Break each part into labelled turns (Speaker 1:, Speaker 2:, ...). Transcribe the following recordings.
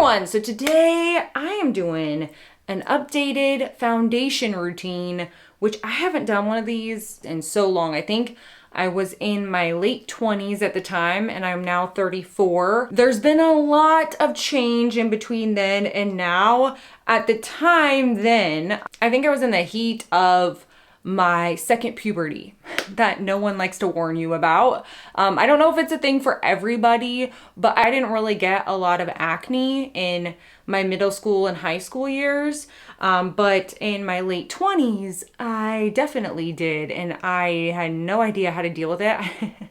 Speaker 1: everyone, so today I am doing an updated foundation routine, which I haven't done one of these in so long. I think I was in my late 20s at the time and I'm now 34. There's been a lot of change in between then and now. At the time then, I think I was in the heat of my second puberty that no one likes to warn you about. I don't know if it's a thing for everybody, but I didn't really get a lot of acne in my middle school and high school years. But in my late 20s, I definitely did. And I had no idea how to deal with it.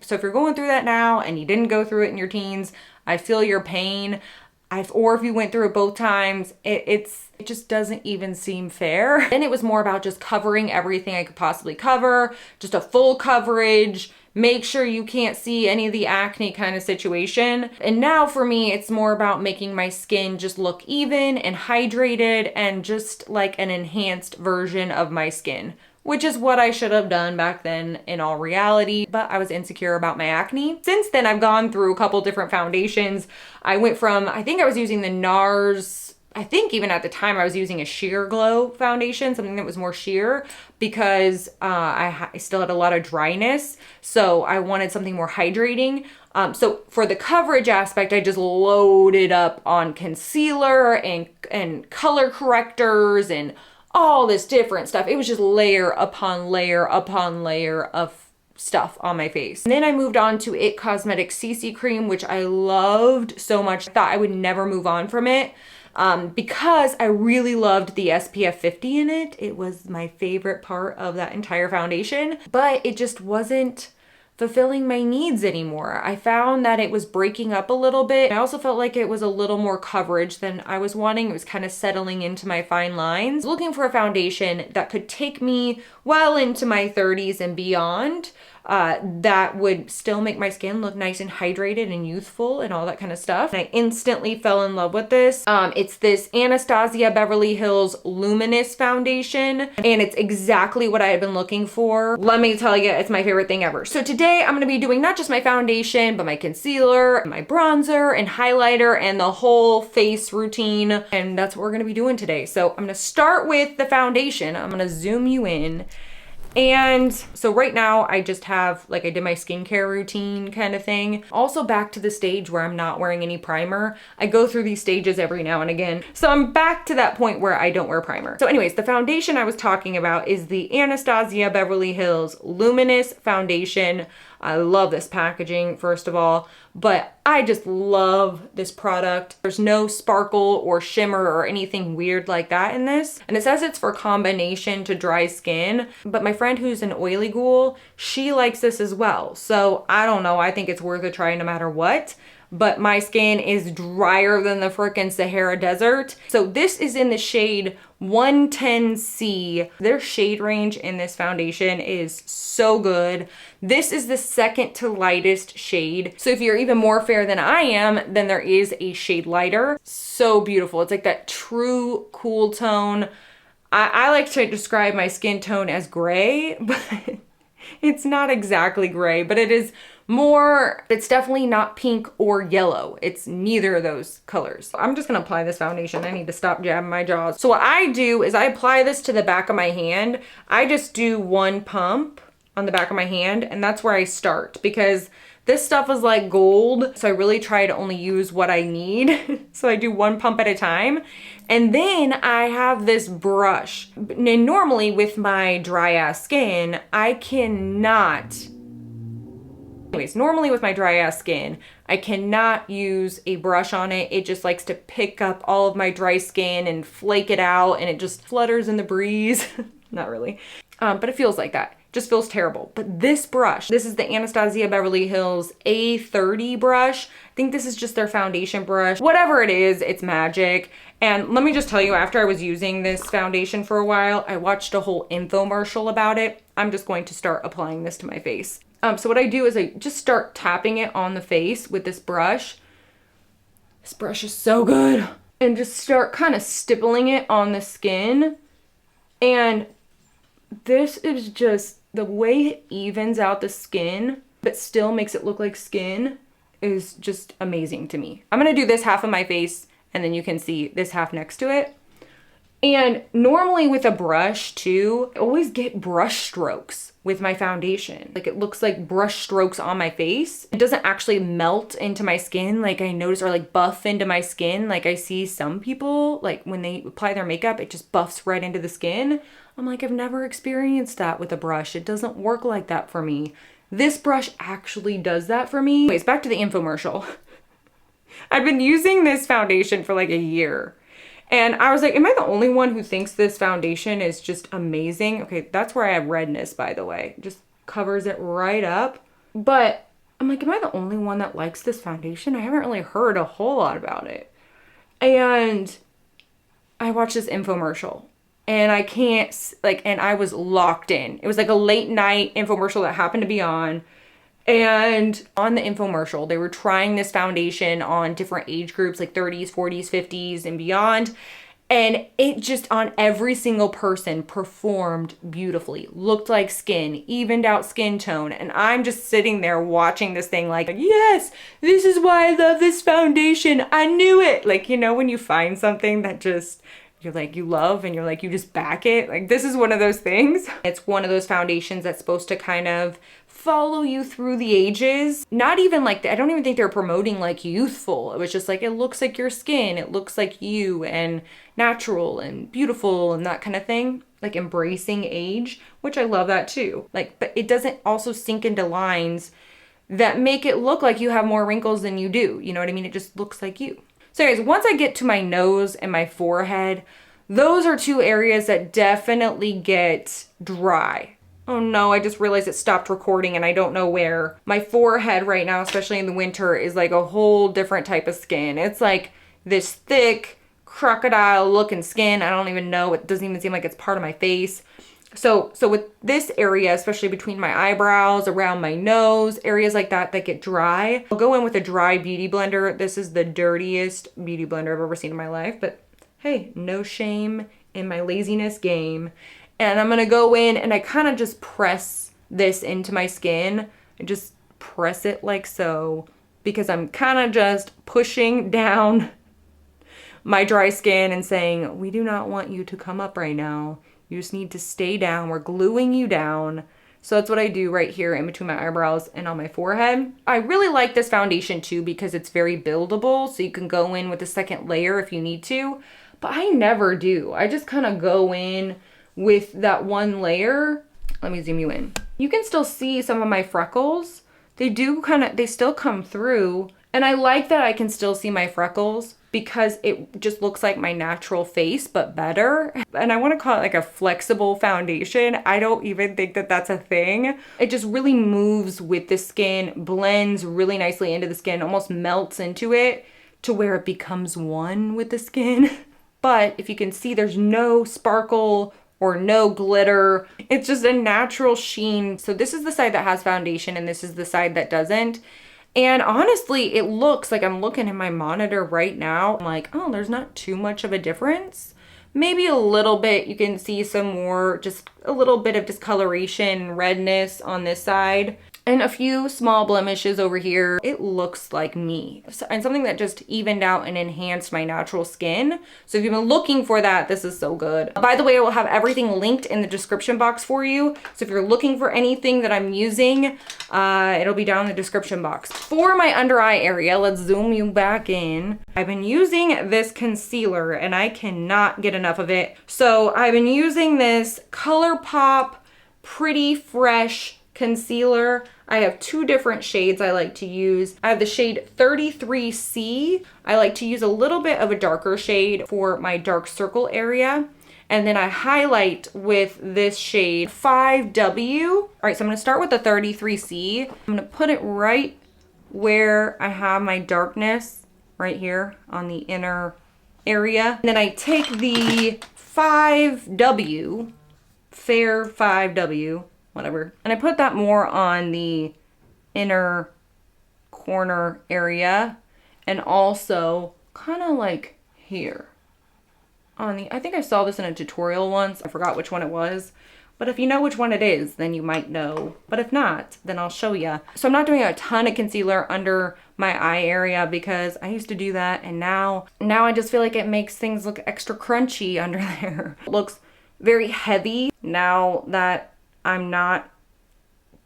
Speaker 1: So if you're going through that now and you didn't go through it in your teens, I feel your pain. Or if you went through it both times, it just doesn't even seem fair. Then it was more about just covering everything I could possibly cover, just a full coverage, make sure you can't see any of the acne kind of situation. And now for me, it's more about making my skin just look even and hydrated and just like an enhanced version of my skin, which is what I should have done back then in all reality, but I was insecure about my acne. Since then, I've gone through a couple different foundations. I went from, I think I was using the NARS, I think even at the time I was using a Sheer Glow foundation, something that was more sheer because I still had a lot of dryness. So I wanted something more hydrating. So for the coverage aspect, I just loaded up on concealer and color correctors and all this different stuff. It was just layer upon layer upon layer of stuff on my face. And then I moved on to IT Cosmetics CC cream, which I loved so much. I thought I would never move on from it because I really loved the SPF 50 in it. It was my favorite part of that entire foundation, but it just wasn't fulfilling my needs anymore. I found that it was breaking up a little bit. I also felt like it was a little more coverage than I was wanting. It was kind of settling into my fine lines. Looking for a foundation that could take me well into my 30s and beyond, that would still make my skin look nice and hydrated and youthful and all that kind of stuff. And I instantly fell in love with this. It's this Anastasia Beverly Hills Luminous foundation, and it's exactly what I had been looking for. Let me tell you, it's my favorite thing ever. So today I'm gonna be doing not just my foundation, but my concealer, my bronzer and highlighter, and the whole face routine. And that's what we're gonna be doing today. So I'm gonna start with the foundation. I'm gonna zoom you in. And so right now I just have, like, I did my skincare routine kind of thing. Also back to the stage where I'm not wearing any primer. I go through these stages every now and again. So I'm back to that point where I don't wear primer. So anyways, the foundation I was talking about is the Anastasia Beverly Hills Luminous Foundation. I love this packaging, first of all, but I just love this product. There's no sparkle or shimmer or anything weird like that in this. And it says it's for combination to dry skin, but my friend who's an oily ghoul, she likes this as well. So I don't know, I think it's worth a try no matter what. But my skin is drier than the frickin' Sahara Desert. So this is in the shade 110C. Their shade range in this foundation is so good. This is the second to lightest shade. So if you're even more fair than I am, then there is a shade lighter. So beautiful. It's like that true cool tone. I like to describe my skin tone as gray, but it's not exactly gray, but it is more, it's definitely not pink or yellow. It's neither of those colors. I'm just gonna apply this foundation. I need to stop jabbing my jaws. So what I do is I apply this to the back of my hand. I just do one pump on the back of my hand, and that's where I start because this stuff is like gold. So I really try to only use what I need. So I do one pump at a time. And then I have this brush. And normally with my dry ass skin, I cannot, normally with my dry ass skin, I cannot use a brush on it. It just likes to pick up all of my dry skin and flake it out, and it just flutters in the breeze. Not really, but it feels like that. Just feels terrible. But this brush, this is the Anastasia Beverly Hills A30 brush. I think this is just their foundation brush. Whatever it is, it's magic. And let me just tell you, after I was using this foundation for a while, I watched a whole infomercial about it. I'm just going to start applying this to my face. So what I do is I just start tapping it on the face with this brush. This brush is so good. And just start kind of stippling it on the skin. And this is just, the way it evens out the skin, but still makes it look like skin, is just amazing to me. I'm gonna do this half of my face and then you can see this half next to it. And normally with a brush too, I always get brush strokes with my foundation. Like it looks like brush strokes on my face. It doesn't actually melt into my skin like I notice, or like buff into my skin. Like I see some people, like when they apply their makeup, it just buffs right into the skin. I'm like, I've never experienced that with a brush. It doesn't work like that for me. This brush actually does that for me. Anyways, back to the infomercial. I've been using this foundation for like a year. And I was like, am I the only one who thinks this foundation is just amazing? Okay, that's where I have redness, by the way. Just covers it right up. But I'm like, am I the only one that likes this foundation? I haven't really heard a whole lot about it. And I watched this infomercial. And I can't, like, and I was locked in. It was like a late night infomercial that happened to be on. And on the infomercial, they were trying this foundation on different age groups, like 30s, 40s, 50s, and beyond. And it just on every single person performed beautifully, looked like skin, evened out skin tone. And I'm just sitting there watching this thing like, yes, this is why I love this foundation. I knew it. Like, you know, when you find something that just you're like, you love, and you're like, you just back it. Like, this is one of those things. It's one of those foundations that's supposed to kind of follow you through the ages. Not even like, I don't even think they're promoting like youthful. It was just like, it looks like your skin. It looks like you, and natural and beautiful and that kind of thing. Like embracing age, which I love that too. Like, but it doesn't also sink into lines that make it look like you have more wrinkles than you do. You know what I mean? It just looks like you. So anyways, once I get to my nose and my forehead, those are two areas that definitely get dry. Oh no, I just realized it stopped recording and I don't know where. My forehead right now, especially in the winter, is like a whole different type of skin. It's like this thick, crocodile looking skin. I don't even know. It doesn't even seem like it's part of my face. So with this area, especially between my eyebrows, around my nose, areas like that get dry, I'll go in with a dry beauty blender. This is the dirtiest beauty blender I've ever seen in my life, but hey, no shame in my laziness game. And I'm gonna go in and I kind of just press this into my skin. I just press it like so, because I'm kind of just pushing down my dry skin and saying, we do not want you to come up right now. You just need to stay down. We're gluing you down. So that's what I do right here in between my eyebrows and on my forehead. I really like this foundation too because it's very buildable. So you can go in with a second layer if you need to. But I never do. I just kind of go in with that one layer. Let me zoom you in. You can still see some of my freckles. They still come through. And I like that I can still see my freckles because it just looks like my natural face, but better. And I want to call it like a flexible foundation. I don't even think that that's a thing. It just really moves with the skin, blends really nicely into the skin, almost melts into it to where it becomes one with the skin. But if you can see, there's no sparkle or no glitter. It's just a natural sheen. So this is the side that has foundation and this is the side that doesn't. And honestly, it looks like, I'm looking at my monitor right now, I'm like, oh, there's not too much of a difference. Maybe a little bit. You can see some more, just a little bit of discoloration, redness on this side. And a few small blemishes over here. It looks like me. And something that just evened out and enhanced my natural skin. So if you've been looking for that, this is so good. By the way, I will have everything linked in the description box for you. So if you're looking for anything that I'm using, it'll be down in the description box. For my under eye area, let's zoom you back in. I've been using this concealer and I cannot get enough of it. So I've been using this ColourPop Pretty Fresh concealer. I have two different shades I like to use. I have the shade 33C. I like to use a little bit of a darker shade for my dark circle area. And then I highlight with this shade 5W. All right, so I'm gonna start with the 33C. I'm gonna put it right where I have my darkness, right here on the inner area. And then I take the 5W, Fair 5W, whatever. And I put that more on the inner corner area and also kind of like here on the, I think I saw this in a tutorial once. I forgot which one it was, But if you know which one it is, then you might know. But if not, then I'll show you. So I'm not doing a ton of concealer under my eye area because I used to do that, and now I just feel like it makes things look extra crunchy under there. It looks very heavy now that I'm not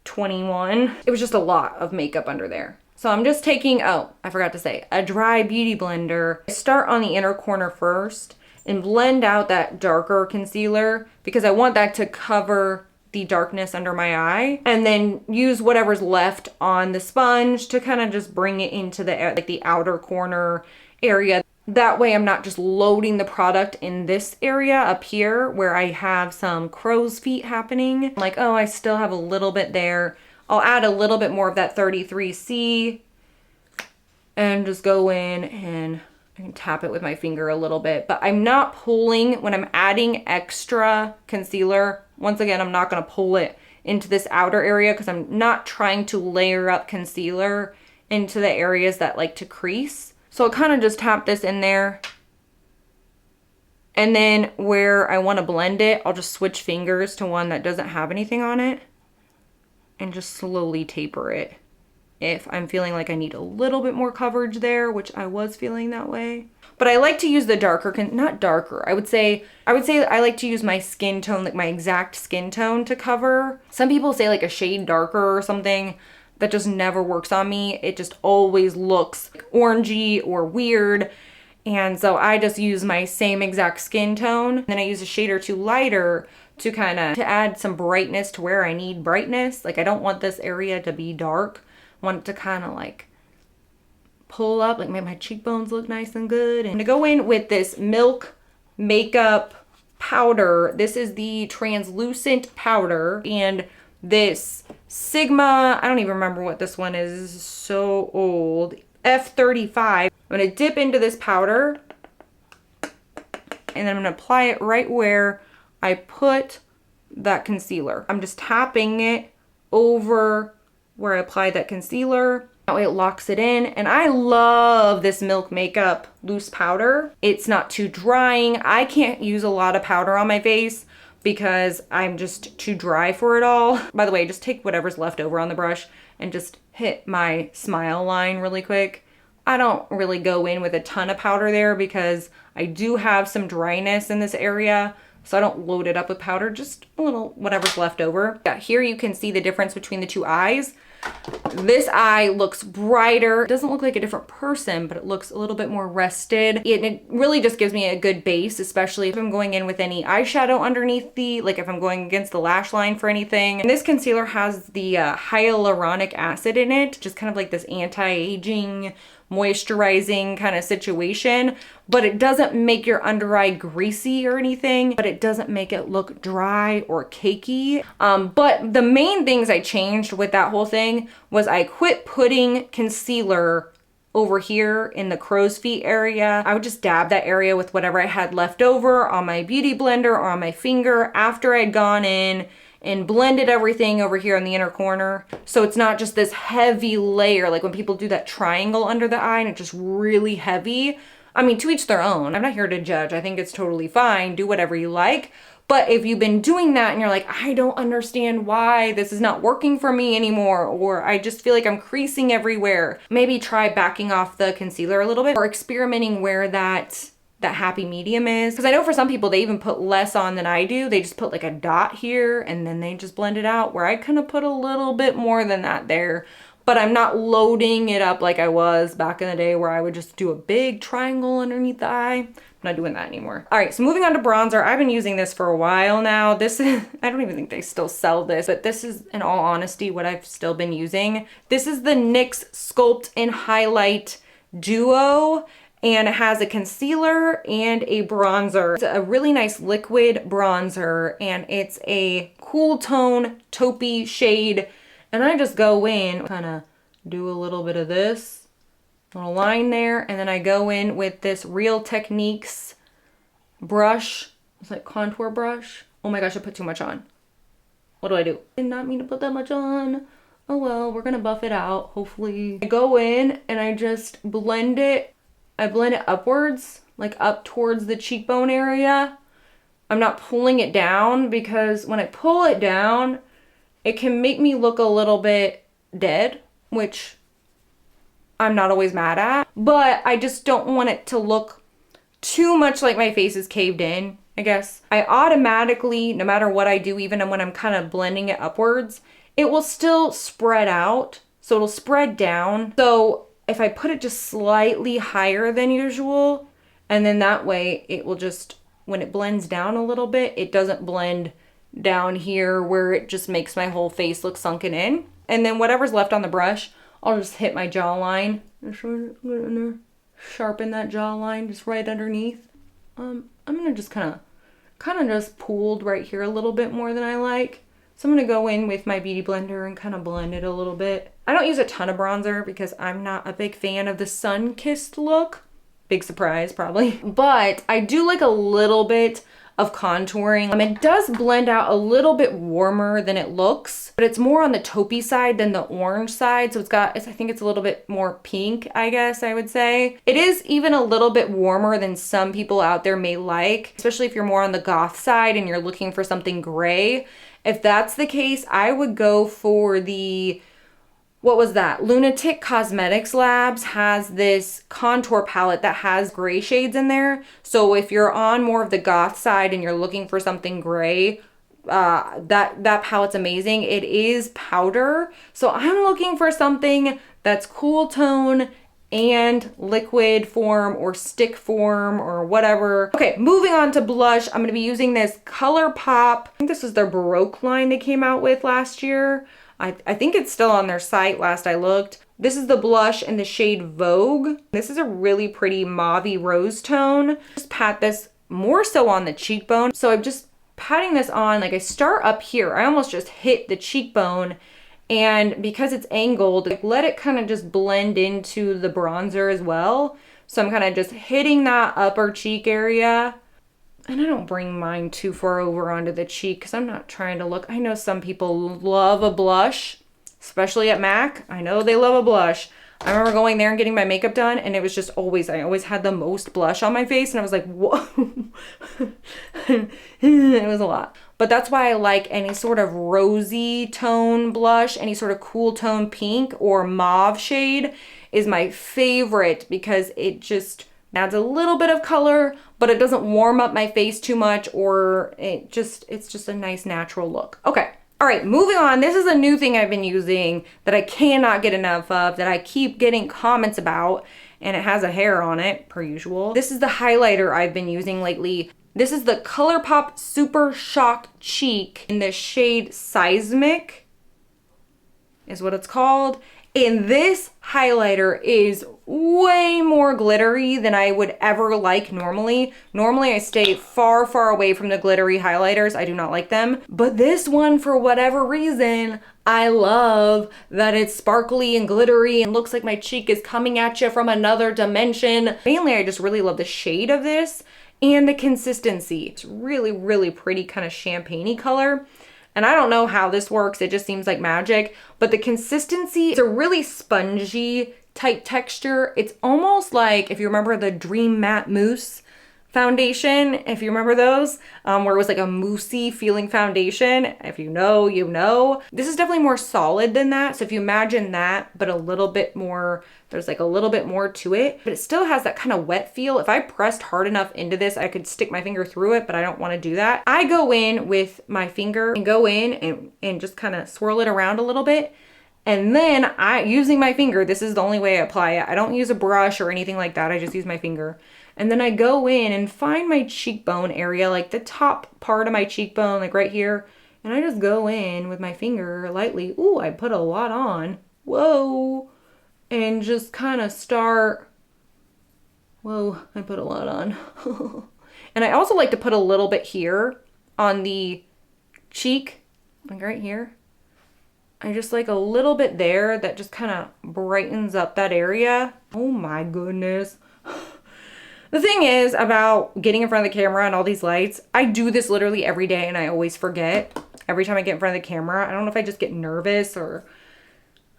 Speaker 1: 21. It was just a lot of makeup under there. So I'm just taking, oh, I forgot to say, a dry beauty blender. I start on the inner corner first and blend out that darker concealer because I want that to cover the darkness under my eye, and then use whatever's left on the sponge to kind of just bring it into the outer corner area. That way I'm not just loading the product in this area up here where I have some crow's feet happening. Like, oh, I still have a little bit there. I'll add a little bit more of that 33C and just go in and I can tap it with my finger a little bit. But I'm not pulling when I'm adding extra concealer. Once again, I'm not going to pull it into this outer area because I'm not trying to layer up concealer into the areas that like to crease. So I'll kind of just tap this in there. And then where I want to blend it, I'll just switch fingers to one that doesn't have anything on it and just slowly taper it. If I'm feeling like I need a little bit more coverage there, which I was feeling that way. But I like to use the darker, not darker, I would say I like to use my skin tone, like my exact skin tone to cover. Some people say like a shade darker or something. That just never works on me. It just always looks orangey or weird. And so I just use my same exact skin tone. Then I use a shade or two lighter to to add some brightness to where I need brightness. Like I don't want this area to be dark. I want it to kind of like pull up, like make my cheekbones look nice and good. And to go in with this Milk Makeup powder. This is the translucent powder, and this Sigma, I don't even remember what this one is. This is so old. F35. I'm going to dip into this powder and then I'm going to apply it right where I put that concealer. I'm just tapping it over where I applied that concealer. That way it locks it in. And I love this Milk Makeup loose powder. It's not too drying. I can't use a lot of powder on my face because I'm just too dry for it all. By the way, just take whatever's left over on the brush and just hit my smile line really quick. I don't really go in with a ton of powder there because I do have some dryness in this area. So I don't load it up with powder, just a little whatever's left over. Yeah, here you can see the difference between the two eyes. This eye looks brighter. It doesn't look like a different person, but it looks a little bit more rested. It really just gives me a good base, especially if I'm going in with any eyeshadow underneath like if I'm going against the lash line for anything. And this concealer has the hyaluronic acid in it, just kind of like this anti-aging, moisturizing kind of situation, but it doesn't make your under eye greasy or anything, but it doesn't make it look dry or cakey. But the main things I changed with that whole thing was I quit putting concealer over here in the crow's feet area. I would just dab that area with whatever I had left over on my beauty blender or on my finger after I'd gone in and blended everything over here in the inner corner. So it's not just this heavy layer, like when people do that triangle under the eye and it's just really heavy. I mean, to each their own. I'm not here to judge. I think it's totally fine. Do whatever you like. But if you've been doing that and you're like, I don't understand why this is not working for me anymore, or I just feel like I'm creasing everywhere, maybe try backing off the concealer a little bit or experimenting where that happy medium is. Because I know for some people, they even put less on than I do. They just put like a dot here and then they just blend it out, where I kind of put a little bit more than that there. But I'm not loading it up like I was back in the day where I would just do a big triangle underneath the eye. I'm not doing that anymore. All right, so moving on to bronzer. I've been using this for a while now. This is, I don't even think they still sell this, but this is, in all honesty, what I've still been using. This is the NYX Sculpt and Highlight Duo. And it has a concealer and a bronzer. It's a really nice liquid bronzer, and it's a cool tone taupey shade. And I just go in, kind of do a little bit of this, little line there, and then I go in with this Real Techniques brush. It's like contour brush. Oh my gosh, I put too much on. What do? I did not mean to put that much on. Oh well, we're gonna buff it out, hopefully. I go in and I just blend it. I blend it upwards, like up towards the cheekbone area. I'm not pulling it down, because when I pull it down, it can make me look a little bit dead, which I'm not always mad at, but I just don't want it to look too much like my face is caved in, I guess. I automatically, no matter what I do, even when I'm kind of blending it upwards, it will still spread out. So it'll spread down. So if I put it just slightly higher than usual, and then that way it will just, when it blends down a little bit, it doesn't blend down here where it just makes my whole face look sunken in. And then whatever's left on the brush, I'll just hit my jawline. Sharpen that jawline just right underneath. I'm gonna just kind of just pulled right here a little bit more than I like. So I'm gonna go in with my beauty blender and kind of blend it a little bit. I don't use a ton of bronzer because I'm not a big fan of the sun-kissed look. Big surprise, probably. But I do like a little bit of contouring. It does blend out a little bit warmer than it looks, but it's more on the taupey side than the orange side. So I think it's a little bit more pink, I guess I would say. It is even a little bit warmer than some people out there may like, especially if you're more on the goth side and you're looking for something gray. If that's the case, I would go for the, what was that? Lunatic Cosmetics Labs has this contour palette that has gray shades in there. So if you're on more of the goth side and you're looking for something gray, that palette's amazing. It is powder. So I'm looking for something that's cool tone and liquid form or stick form or whatever. Okay, moving on to blush. I'm gonna be using this ColourPop. I think this was their Baroque line they came out with last year. I think it's still on their site last I looked. This is the blush in the shade Vogue. This is a really pretty mauvey rose tone. Just pat this more so on the cheekbone. So I'm just patting this on, like I start up here. I almost just hit the cheekbone, and because it's angled, like, let it kind of just blend into the bronzer as well. So I'm kind of just hitting that upper cheek area. And I don't bring mine too far over onto the cheek because I'm not trying to look. I know some people love a blush, especially at MAC. I know they love a blush. I remember going there and getting my makeup done, and it was just always, I always had the most blush on my face, and I was like, whoa. It was a lot. But that's why I like any sort of rosy tone blush, any sort of cool tone pink or mauve shade is my favorite, because it just adds a little bit of color, but it doesn't warm up my face too much, or it's just a nice natural look. Okay. All right, moving on. This is a new thing I've been using that I cannot get enough of, that I keep getting comments about, and it has a hair on it, per usual. This is the highlighter I've been using lately. This is the ColourPop Super Shock Cheek in the shade Seismic, is what it's called. And this highlighter is way more glittery than I would ever like normally. Normally I stay far, far away from the glittery highlighters. I do not like them. But this one, for whatever reason, I love that it's sparkly and glittery and looks like my cheek is coming at you from another dimension. Mainly, I just really love the shade of this and the consistency. It's really, really pretty, kind of champagne-y color. And I don't know how this works. It just seems like magic. But the consistency, it's a really spongy type texture. It's almost like, if you remember the Dream Matte Mousse foundation, if you remember those, where it was like a moussey feeling foundation. If you know, you know. This is definitely more solid than that. So if you imagine that, but a little bit more, there's like a little bit more to it, but it still has that kind of wet feel. If I pressed hard enough into this, I could stick my finger through it, but I don't want to do that. I go in with my finger and go in and just kind of swirl it around a little bit. And then using my finger, this is the only way I apply it. I don't use a brush or anything like that. I just use my finger. And then I go in and find my cheekbone area, like the top part of my cheekbone, like right here. And I just go in with my finger lightly. Ooh, I put a lot on. Whoa. And just kind of start. Whoa, I put a lot on. And I also like to put a little bit here on the cheek, like right here. I just like a little bit there that just kind of brightens up that area. Oh my goodness. The thing is about getting in front of the camera and all these lights, I do this literally every day and I always forget. Every time I get in front of the camera, I don't know if I just get nervous or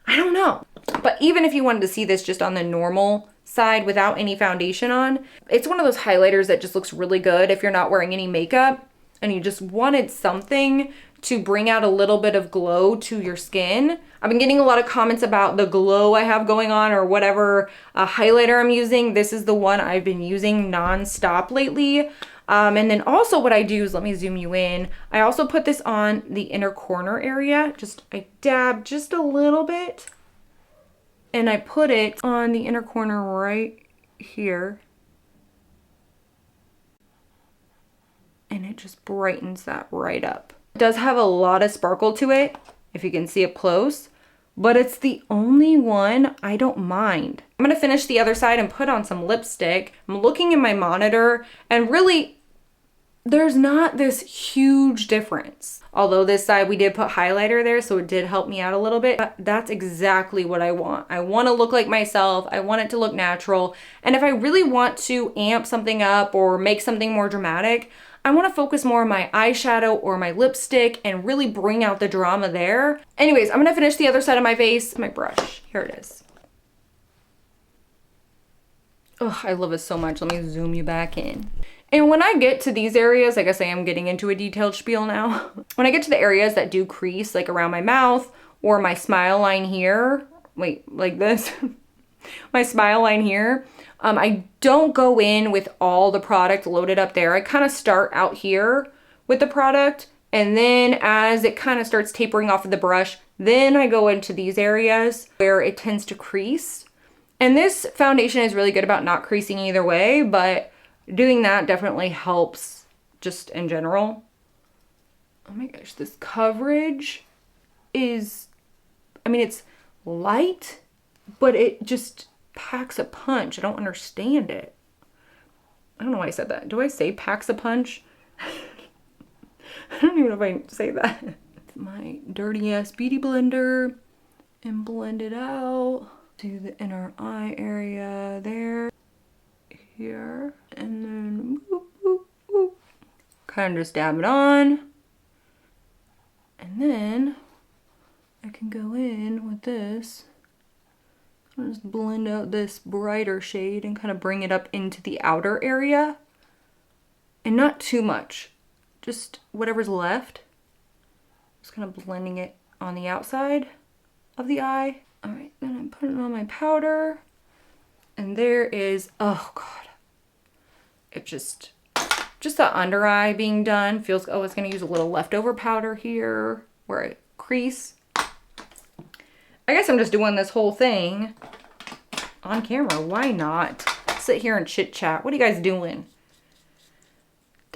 Speaker 1: I don't know. But even if you wanted to see this just on the normal side without any foundation on, it's one of those highlighters that just looks really good if you're not wearing any makeup. and you just wanted something to bring out a little bit of glow to your skin. I've been getting a lot of comments about the glow I have going on or whatever highlighter I'm using. This is the one I've been using non-stop lately. And then also what I do is, let me zoom you in. I also put this on the inner corner area. I dab just a little bit and I put it on the inner corner right here. And it just brightens that right up. It does have a lot of sparkle to it, if you can see up close, but it's the only one I don't mind. I'm gonna finish the other side and put on some lipstick. I'm looking in my monitor and really, there's not this huge difference. Although this side we did put highlighter there, so it did help me out a little bit. But that's exactly what I want. I want to look like myself. I want it to look natural. And if I really want to amp something up or make something more dramatic, I want to focus more on my eyeshadow or my lipstick and really bring out the drama there. Anyways, I'm going to finish the other side of my face. My brush, here it is. Oh, I love it so much. Let me zoom you back in. And when I get to these areas, I guess I am getting into a detailed spiel now. When I get to the areas that do crease, like around my mouth or my smile line here, wait, like this, my smile line here, I don't go in with all the product loaded up there. I kind of start out here with the product, and then as it kind of starts tapering off of the brush, then I go into these areas where it tends to crease. And this foundation is really good about not creasing either way, but doing that definitely helps just in general. Oh my gosh, this coverage is, I mean, it's light, but it just packs a punch. I don't understand it. I don't know why I said that. Do I say packs a punch? I don't even know if I say that. My dirty ass beauty blender and blend it out to the inner eye area there. Here, and then whoop, whoop, whoop. Kind of just dab it on, and then I can go in with this and just blend out this brighter shade and kind of bring it up into the outer area, and not too much, just whatever's left. Just kind of blending it on the outside of the eye. All right, then I'm putting on my powder, and there is, oh God. It just the under eye being done feels, oh, it's gonna use a little leftover powder here where it crease. I guess I'm just doing this whole thing on camera. Why not sit here and chit chat? What are you guys doing?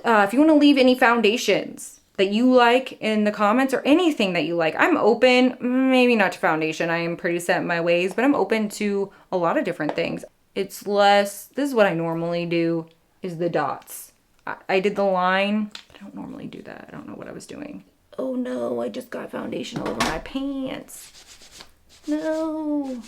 Speaker 1: If you want to leave any foundations that you like in the comments or anything that you like, I'm open. Maybe not to foundation. I am pretty set in my ways, but I'm open to a lot of different things. It's less, this is what I normally do, is the dots. I did the line, but I don't normally do that. I don't know what I was doing. Oh no, I just got foundation all over my pants. No.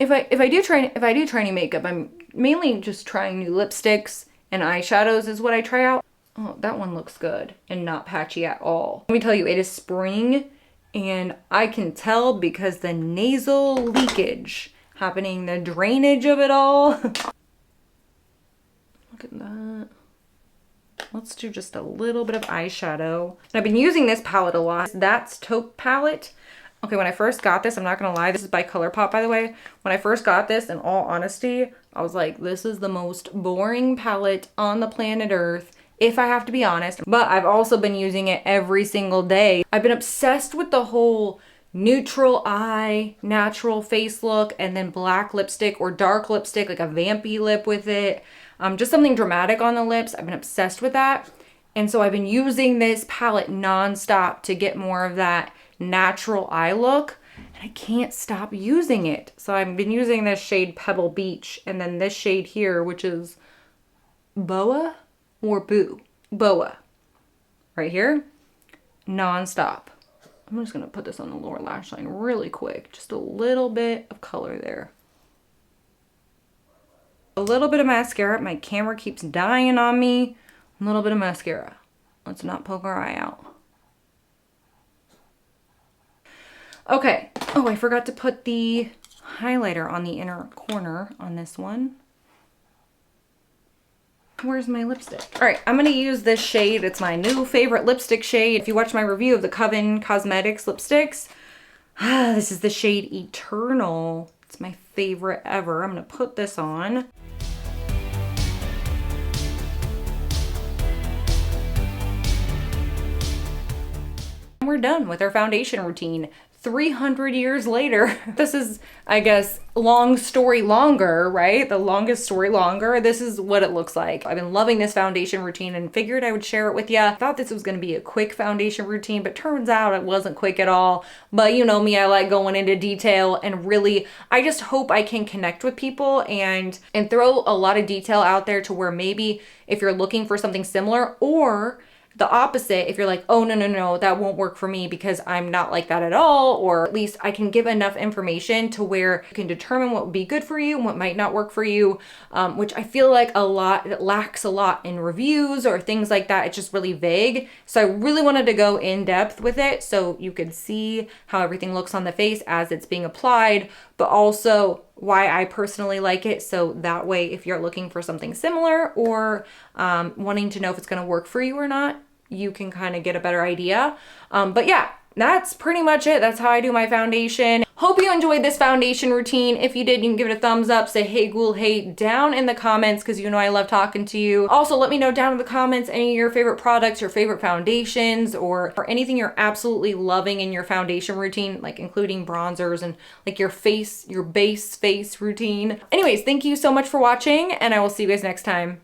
Speaker 1: If I do try any makeup, I'm mainly just trying new lipsticks and eyeshadows is what I try out. Oh, that one looks good and not patchy at all. Let me tell you, it is spring and I can tell because the nasal leakage happening, the drainage of it all. Look at that. Let's do just a little bit of eyeshadow. And I've been using this palette a lot. That's Taupe palette. Okay, when I first got this, I'm not gonna lie, this is by ColourPop, by the way. When I first got this, in all honesty, I was like, this is the most boring palette on the planet Earth, if I have to be honest. But I've also been using it every single day. I've been obsessed with the whole neutral eye, natural face look, and then black lipstick or dark lipstick, like a vampy lip with it. Just something dramatic on the lips. I've been obsessed with that. And so I've been using this palette nonstop to get more of that natural eye look. And I can't stop using it. So I've been using this shade Pebble Beach and then this shade here, which is Boa or Boo? Boa. Right here. Nonstop. I'm just going to put this on the lower lash line really quick. Just a little bit of color there. A little bit of mascara. My camera keeps dying on me. A little bit of mascara. Let's not poke our eye out. Okay. Oh, I forgot to put the highlighter on the inner corner on this one. Where's my lipstick? All right, I'm gonna use this shade. It's my new favorite lipstick shade. If you watch my review of the Coven Cosmetics lipsticks, this is the shade Eternal. It's my favorite ever. I'm gonna put this on. We're done with our foundation routine. 300 years later. This is, I guess, long story longer, right? The longest story longer. This is what it looks like. I've been loving this foundation routine and figured I would share it with you. I thought this was going to be a quick foundation routine, but turns out it wasn't quick at all. But you know me, I like going into detail, and really, I just hope I can connect with people and throw a lot of detail out there to where maybe if you're looking for something similar, or the opposite, if you're like, oh, no, that won't work for me because I'm not like that at all, or at least I can give enough information to where you can determine what would be good for you and what might not work for you, which I feel like it lacks a lot in reviews or things like that. It's just really vague. So I really wanted to go in depth with it so you could see how everything looks on the face as it's being applied, but also why I personally like it. So that way, if you're looking for something similar or wanting to know if it's going to work for you or not, you can kind of get a better idea. But yeah, that's pretty much it. That's how I do my foundation. Hope you enjoyed this foundation routine. If you did, you can give it a thumbs up. Say hey ghoul hey down in the comments because you know I love talking to you. Also, let me know down in the comments any of your favorite products, your favorite foundations, or anything you're absolutely loving in your foundation routine, like including bronzers and like your base face routine. Anyways, thank you so much for watching, and I will see you guys next time.